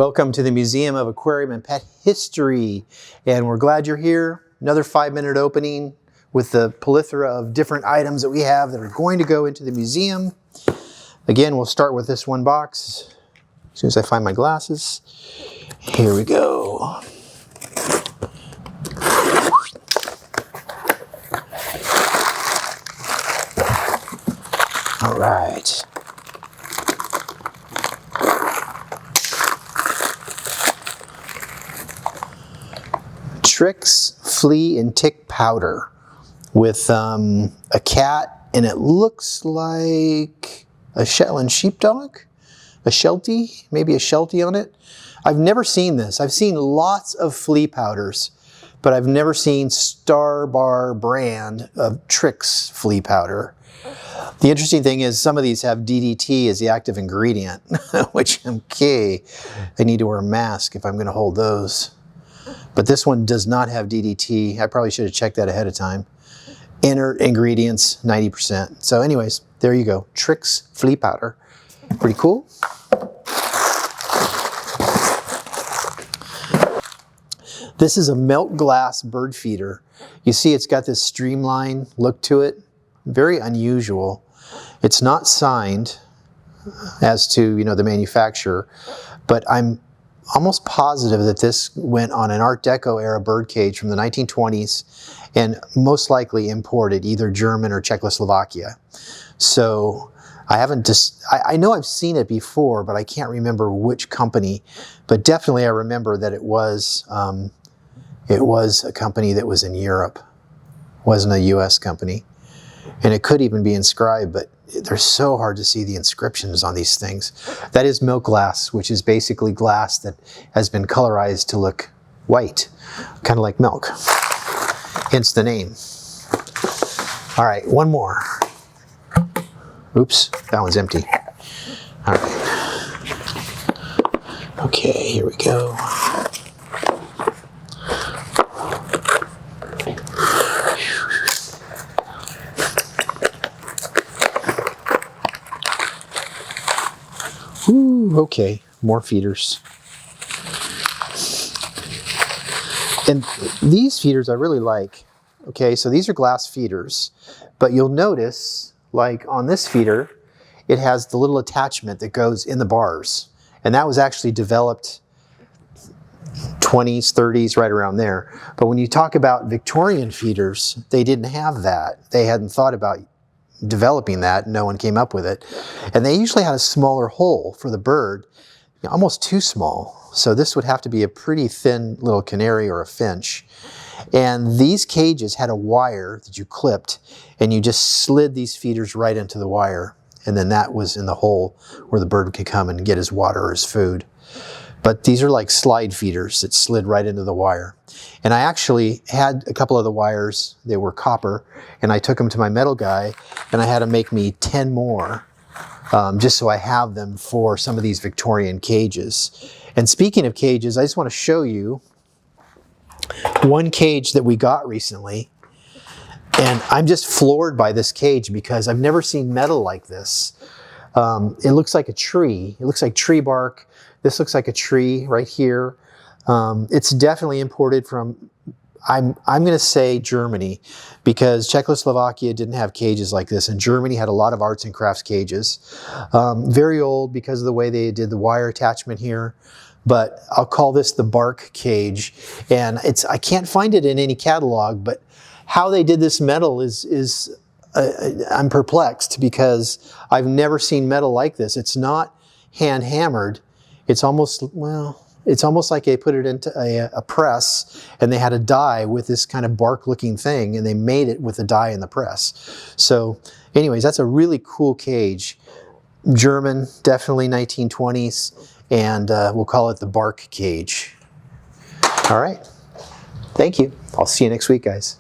Welcome to the Museum of Aquarium and Pet History, and we're glad you're here. Another 5-minute opening with the plethora of different items that we have that are going to go into the museum. Again, we'll start with this one box as soon as I find my glasses. Here we go. All right. Trix, Flea, and Tick powder with a cat, and it looks like a Shetland sheepdog, a Sheltie, maybe a Sheltie on it. I've never seen this. I've seen lots of Flea powders, but I've never seen Starbar brand of Trix Flea powder. The interesting thing is some of these have DDT as the active ingredient, which, okay, I need to wear a mask if I'm going to hold those. But this one does not have DDT. I probably should have checked that ahead of time. Inert ingredients, 90%. So anyways, there you go. Trix Flea powder. Pretty cool. This is a melt glass bird feeder. You see it's got this streamline look to it. Very unusual. It's not signed as to, you know, the manufacturer, but I'm almost positive that this went on an Art Deco era bird cage from the 1920s and most likely imported either German or Czechoslovakia. So I haven't I know I've seen it before, but I can't remember which company, but definitely I remember that it was a company that was in Europe. It wasn't a US company. And it could even be inscribed, but they're so hard to see the inscriptions on these things. That is milk glass, which is basically glass that has been colorized to look white, kind of like milk. Hence the name. All right, one more. Oops, that one's empty. All right. Okay, here we go. Ooh, okay, more feeders. And these feeders I really like. Okay, so these are glass feeders, but you'll notice, like on this feeder, it has the little attachment that goes in the bars. And that was actually developed 20s, 30s, right around there. But when you talk about Victorian feeders, they didn't have that. They hadn't thought about developing that. No one came up with it. And they usually had a smaller hole for the bird, almost too small. So this would have to be a pretty thin little canary or a finch. And these cages had a wire that you clipped, and you just slid these feeders right into the wire. And then that was in the hole where the bird could come and get his water or his food. But these are like slide feeders that slid right into the wire. And I actually had a couple of the wires, they were copper, and I took them to my metal guy, and I had him make me 10 more, just so I have them for some of these Victorian cages. And speaking of cages, I just want to show you one cage that we got recently. And I'm just floored by this cage because I've never seen metal like this. It looks like a tree. It looks like tree bark. This looks like a tree right here. It's definitely imported from, I'm going to say Germany, because Czechoslovakia didn't have cages like this, and Germany had a lot of arts and crafts cages. Very old because of the way they did the wire attachment here, but I'll call this the bark cage. And I can't find it in any catalog, but how they did this metal is I'm perplexed because I've never seen metal like this. It's not hand hammered. It's almost, well, it's almost like they put it into a press and they had a die with this kind of bark looking thing, and they made it with the die in the press. So anyways, that's a really cool cage. German, definitely 1920s, and we'll call it the bark cage. All right. Thank you. I'll see you next week, guys.